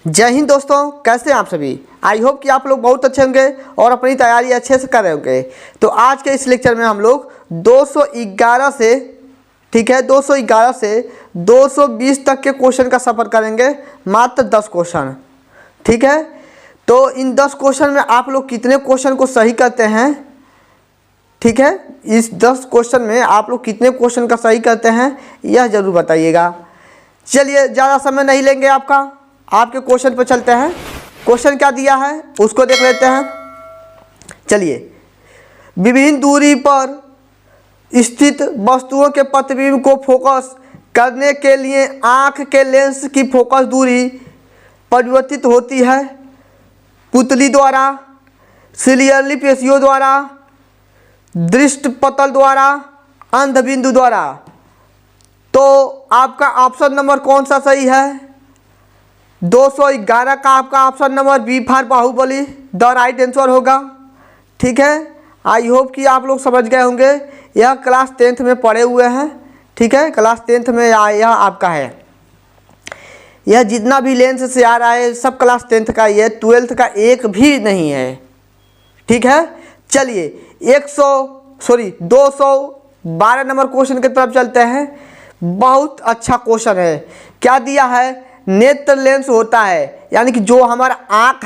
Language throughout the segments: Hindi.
जय हिंद दोस्तों, कैसे हैं आप सभी। आई होप कि आप लोग बहुत अच्छे होंगे और अपनी तैयारी अच्छे से कर रहे होंगे। तो आज के इस लेक्चर में हम लोग 211 से 211 से 220 तक के क्वेश्चन का सफ़र करेंगे। मात्र 10 क्वेश्चन, ठीक है। तो इन 10 क्वेश्चन में आप लोग कितने क्वेश्चन को सही करते हैं, ठीक है। इस 10 क्वेश्चन में आप लोग कितने क्वेश्चन का सही करते हैं यह ज़रूर बताइएगा। चलिए ज़्यादा समय नहीं लेंगे आपके क्वेश्चन पर चलते हैं। क्वेश्चन क्या दिया है उसको देख लेते हैं। चलिए, विभिन्न दूरी पर स्थित वस्तुओं के प्रतिबिंब को फोकस करने के लिए आँख के लेंस की फोकस दूरी परिवर्तित होती है। पुतली द्वारा, सिलियरली पेशियों द्वारा, दृष्टिपटल द्वारा, अंधबिंदु द्वारा। तो आपका ऑप्शन नंबर कौन सा सही है? 211 का आपका option number B for Baahubali the right answer होगा, ठीक है। आई होप कि आप लोग समझ गए होंगे। यह क्लास 10th में पढ़े हुए हैं, ठीक है। क्लास 10th में यह आपका है। यह जितना भी लेंस से आ रहा है सब क्लास 10th का ही है, 12th का एक भी नहीं है, ठीक है। चलिए 212 नंबर क्वेश्चन की तरफ चलते हैं। बहुत अच्छा क्वेश्चन है। क्या दिया है? नेत्र लेंस होता है, यानी कि जो हमारा आँख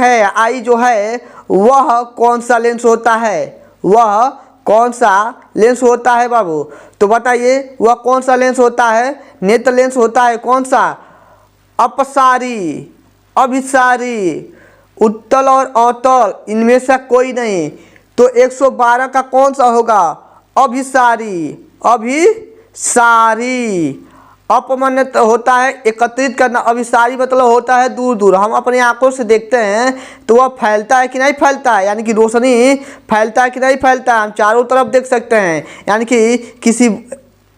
है, आई जो है, वह कौन सा लेंस होता है? वह कौन सा लेंस होता है बाबू? तो बताइए वह कौन सा लेंस होता है? नेत्र लेंस होता है कौन सा? अपसारी, अभिसारी, उत्तल और अवतल, इनमें से कोई नहीं। तो 112 का कौन सा होगा? अभिसारी। अपमानित होता है एकत्रित करना, अभिसारी मतलब होता है दूर दूर। हम अपनी आंखों से देखते हैं तो वह फैलता है कि नहीं फैलता है, यानी कि रोशनी फैलता है कि नहीं फैलता है। हम चारों तरफ देख सकते हैं, यानी कि किसी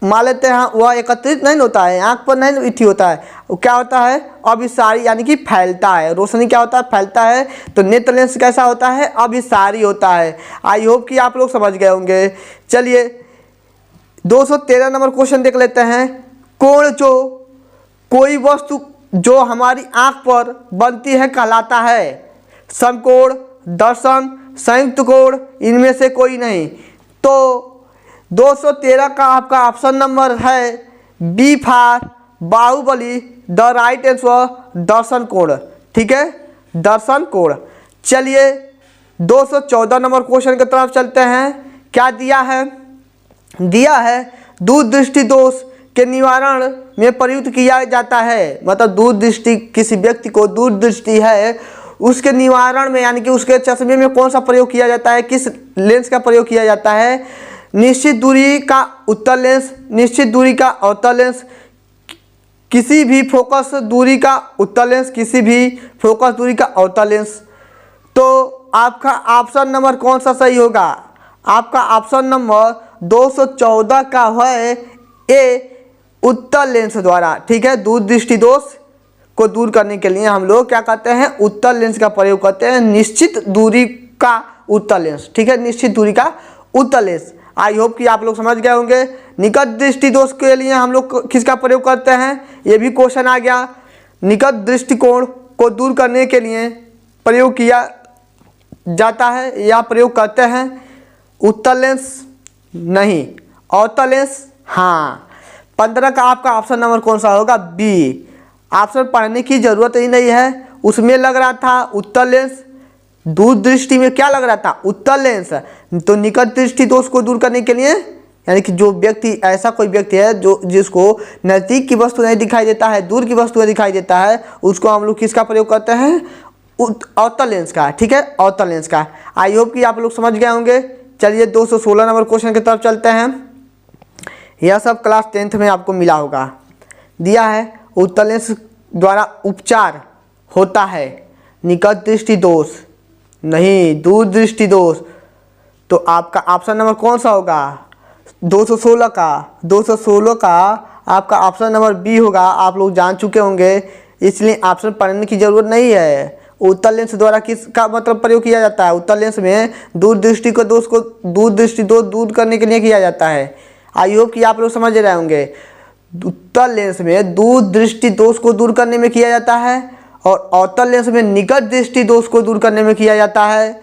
मान लेते हैं वह एकत्रित नहीं होता है, आंख पर नहीं इकट्ठी होता है। क्या होता है? अभिसारी, यानी कि फैलता है। रोशनी क्या होता है? फैलता है। तो नेत्र लेंस कैसा होता है? अभिसारी होता है। आई होप कि आप लोग समझ गए होंगे। चलिए 213 नंबर क्वेश्चन देख लेते हैं। कोण जो कोई वस्तु जो हमारी आंख पर बनती है कहलाता है। समकोण, दर्शन, संयुक्त कोण, इनमें से कोई नहीं। तो 213 का आपका ऑप्शन नंबर है B for Baahubali the right answer, दर्शन कोण, ठीक है, दर्शन कोण। चलिए 214 नंबर क्वेश्चन की तरफ चलते हैं। क्या दिया है? दिया है दूरदृष्टि दोष के निवारण में प्रयुक्त किया जाता है। मतलब दूरदृष्टि, किसी व्यक्ति को दूरदृष्टि है उसके निवारण में, यानी कि उसके चश्मे में कौन सा प्रयोग किया जाता है? किस लेंस का प्रयोग किया जाता है? निश्चित दूरी का उत्तल लेंस, निश्चित दूरी का अवतल लेंस, किसी भी फोकस दूरी का उत्तल लेंस, किसी भी फोकस दूरी का अवतल लेंस। तो आपका ऑप्शन नंबर कौन सा सही होगा? आपका ऑप्शन नंबर 214 का है ए, उत्तल लेंस द्वारा, ठीक है। दूरदृष्टि दोष को दूर करने के लिए हम लोग क्या करते हैं? उत्तल लेंस का प्रयोग करते हैं। निश्चित दूरी का उत्तल लेंस, ठीक है, निश्चित दूरी का उत्तल लेंस। आई होप कि आप लोग समझ गए होंगे। निकट दृष्टि दोष के लिए हम लोग किसका प्रयोग करते हैं? ये भी क्वेश्चन आ गया। निकट दृष्टिकोण को दूर करने के लिए प्रयोग किया जाता है या प्रयोग करते हैं। उत्तल लेंस नहीं, अवतल लेंस हाँ। 15 का आपका ऑप्शन नंबर कौन सा होगा? बी। ऑप्शन पढ़ने की जरूरत ही नहीं है। उसमें लग रहा था उत्तल लेंस, दूरदृष्टि में क्या लग रहा था? उत्तल लेंस। तो निकट दृष्टि दोष को दूर करने के लिए, यानी कि जो व्यक्ति, ऐसा कोई व्यक्ति है जो जिसको नज़दीक की वस्तु नहीं दिखाई देता है, दूर की वस्तु दिखाई देता है, उसको हम लोग किसका प्रयोग करते हैं? अवतल लेंस का, ठीक है, अवतल लेंस का। आई होप कि आप लोग समझ गए होंगे। चलिए 216 नंबर क्वेश्चन की तरफ चलते हैं। यह सब क्लास 10th में आपको मिला होगा। दिया है उत्तल लेंस द्वारा उपचार होता है। निकट दृष्टि दोष नहीं, दूर दृष्टि दोष। तो आपका ऑप्शन नंबर कौन सा होगा? 216 का आपका ऑप्शन नंबर बी होगा। आप लोग जान चुके होंगे, इसलिए ऑप्शन पढ़ने की जरूरत नहीं है। उत्तल लेंस द्वारा किसका मतलब प्रयोग किया जाता है? उत्तल लेंस में दूरदृष्टि को दूरदृष्टि दोष दूर करने के लिए किया जाता है। आई होप कि आप लोग समझ रहे होंगे। उत्तल लेंस में दूर दृष्टि दोष को दूर करने में किया जाता है और अवतल लेंस में निकट दृष्टि दोष को दूर करने में किया जाता है।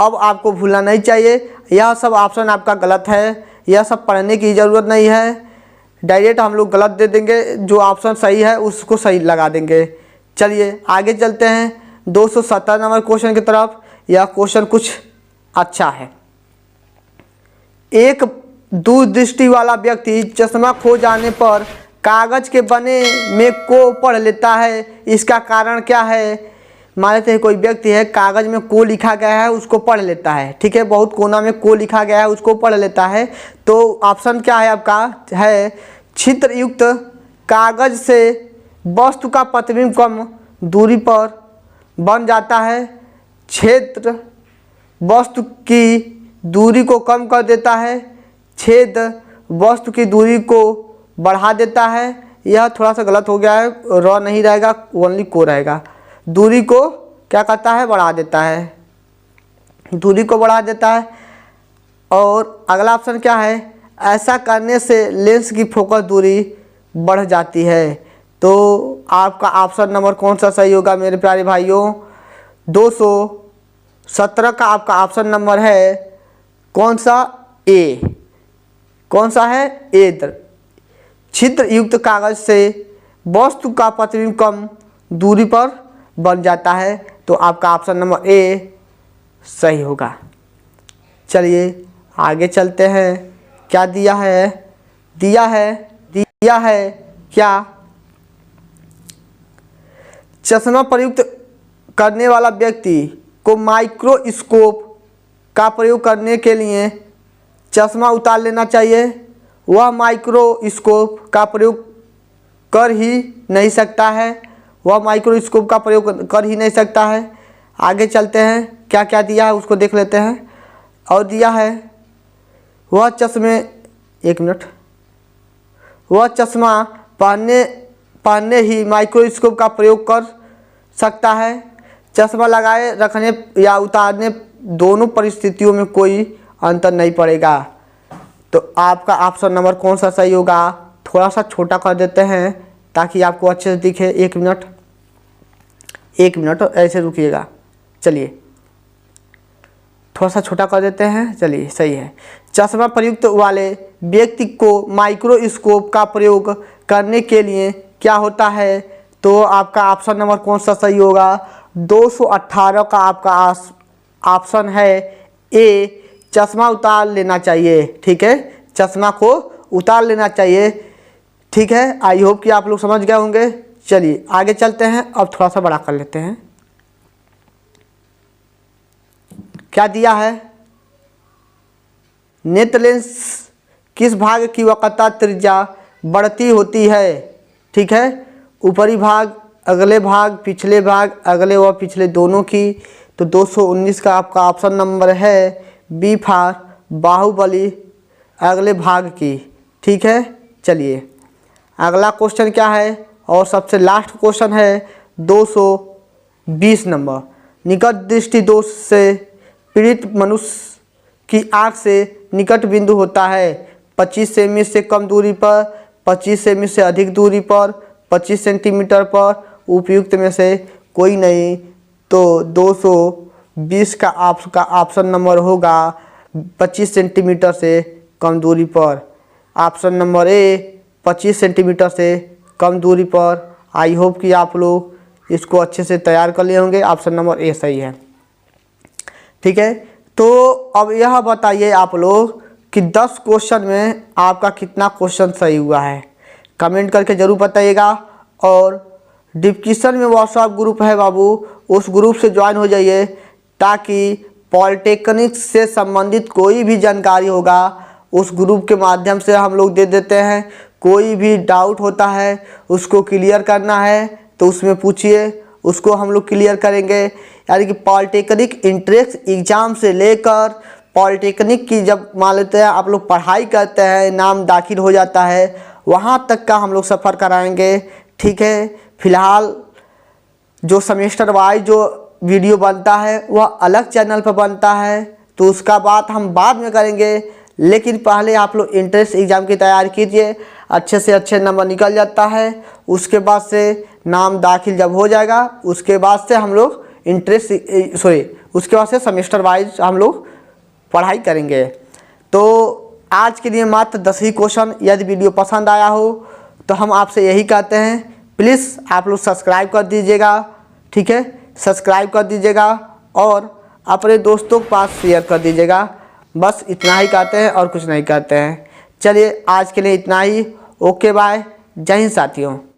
अब आपको भूलना नहीं चाहिए, यह सब ऑप्शन आपका गलत है, यह सब पढ़ने की ज़रूरत नहीं है, डायरेक्ट हम लोग गलत दे देंगे, जो ऑप्शन सही है उसको सही लगा देंगे। चलिए आगे चलते हैं 270 नंबर क्वेश्चन की तरफ। यह क्वेश्चन कुछ अच्छा है। एक दूरदृष्टि वाला व्यक्ति चश्मा खो जाने पर कागज के बने में को पढ़ लेता है, इसका कारण क्या है? मान लेते हैं कोई व्यक्ति है, कागज में को लिखा गया है उसको पढ़ लेता है, ठीक है, बहुत कोना में को लिखा गया है उसको पढ़ लेता है। तो ऑप्शन क्या है आपका? है छिद्र युक्त कागज से वस्तु का प्रतिबिंब कम दूरी पर बन जाता है, क्षेत्र वस्तु की दूरी को कम कर देता है, छेद वस्तु की दूरी को बढ़ा देता है। यह थोड़ा सा गलत हो गया है, र नहीं रहेगा, ओनली को रहेगा। दूरी को क्या करता है? बढ़ा देता है, दूरी को बढ़ा देता है। और अगला ऑप्शन क्या है? ऐसा करने से लेंस की फोकस दूरी बढ़ जाती है। तो आपका ऑप्शन नंबर कौन सा सही होगा मेरे प्यारे भाइयों? 217 का आपका ऑप्शन नंबर है कौन सा? ए। कौन सा है? ए। छिद्र युक्त कागज से वस्तु का प्रतिबिंब कम दूरी पर बन जाता है। तो आपका ऑप्शन नंबर ए सही होगा। चलिए आगे चलते हैं। क्या दिया है? दिया है क्या? चश्मा प्रयुक्त करने वाला व्यक्ति को माइक्रोस्कोप का प्रयोग करने के लिए चश्मा उतार लेना चाहिए। वह माइक्रोस्कोप का प्रयोग कर ही नहीं सकता है, वह माइक्रोस्कोप का प्रयोग कर ही नहीं सकता है। आगे चलते हैं, क्या क्या दिया है उसको देख लेते हैं। और दिया है वह चश्मा पहनने ही माइक्रोस्कोप का प्रयोग कर सकता है। चश्मा लगाए रखने या उतारने दोनों परिस्थितियों में कोई अंतर नहीं पड़ेगा। तो आपका ऑप्शन नंबर कौन सा सही होगा? थोड़ा सा छोटा कर देते हैं ताकि आपको अच्छे से दिखे। एक मिनट ऐसे रुकिएगा। चलिए थोड़ा सा छोटा कर देते हैं। चलिए सही है। चश्मा प्रयुक्त वाले व्यक्ति को माइक्रोस्कोप का प्रयोग करने के लिए क्या होता है? तो आपका ऑप्शन नंबर कौन सा सही होगा? 218 का आपका ऑप्शन है ए। चश्मा उतार लेना चाहिए, ठीक है, चश्मा को उतार लेना चाहिए, ठीक है। आई होप कि आप लोग समझ गए होंगे। चलिए आगे चलते हैं। अब थोड़ा सा बड़ा कर लेते हैं। क्या दिया है? नेत्र लेंस किस भाग की वक्रता त्रिज्या बढ़ती होती है? ठीक है, ऊपरी भाग, अगले भाग, पिछले भाग, अगले व पिछले दोनों की। तो 219 का आपका ऑप्शन नंबर है बी फॉर बाहुबली, अगले भाग की, ठीक है। चलिए अगला क्वेश्चन क्या है? और सबसे लास्ट क्वेश्चन है 220 नंबर। निकट दृष्टि दोष से पीड़ित मनुष्य की आँख से निकट बिंदु होता है 25 सेमी से कम दूरी पर, 25 सेमी से अधिक दूरी पर, 25 सेंटीमीटर पर, उपयुक्त में से कोई नहीं। तो 220 का आपका ऑप्शन नंबर होगा 25 सेंटीमीटर से कम दूरी पर। ऑप्शन नंबर ए 25 सेंटीमीटर से कम दूरी पर। आई होप कि आप लोग इसको अच्छे से तैयार कर लिए होंगे। ऑप्शन नंबर ए सही है, ठीक है। तो अब यह बताइए आप लोग कि 10 क्वेश्चन में आपका कितना क्वेश्चन सही हुआ है, कमेंट करके ज़रूर बताइएगा। और डिस्क्रिप्शन में व्हाट्सएप ग्रुप है बाबू, उस ग्रुप से ज्वाइन हो जाइए ताकि पॉलिटेक्निक से संबंधित कोई भी जानकारी होगा उस ग्रुप के माध्यम से हम लोग दे देते हैं। कोई भी डाउट होता है उसको क्लियर करना है तो उसमें पूछिए, उसको हम लोग क्लियर करेंगे। यानी कि पॉलिटेक्निक इंट्रेंस एग्ज़ाम से लेकर पॉलिटेक्निक की जब मान लेते हैं आप लोग पढ़ाई करते हैं, नाम दाखिल हो जाता है, वहाँ तक का हम लोग सफ़र कराएंगे, ठीक है। फ़िलहाल जो सेमेस्टर वाइज जो वीडियो बनता है वह अलग चैनल पर बनता है, तो उसका बात हम बाद में करेंगे। लेकिन पहले आप लोग इंट्रेंस एग्ज़ाम की तैयारी कीजिए, अच्छे से अच्छे नंबर निकल जाता है। उसके बाद से नाम दाखिल जब हो जाएगा उसके बाद से हम लोग उसके बाद से सेमेस्टर वाइज हम लोग पढ़ाई करेंगे। तो आज के लिए मात्र 10 ही क्वेश्चन। यदि वीडियो पसंद आया हो तो हम आपसे यही कहते हैं, प्लीज़ आप लोग सब्सक्राइब कर दीजिएगा, ठीक है, सब्सक्राइब कर दीजिएगा और अपने दोस्तों के पास शेयर कर दीजिएगा। बस इतना ही कहते हैं और कुछ नहीं कहते हैं। चलिए आज के लिए इतना ही। ओके बाय, जय हिंद साथियों।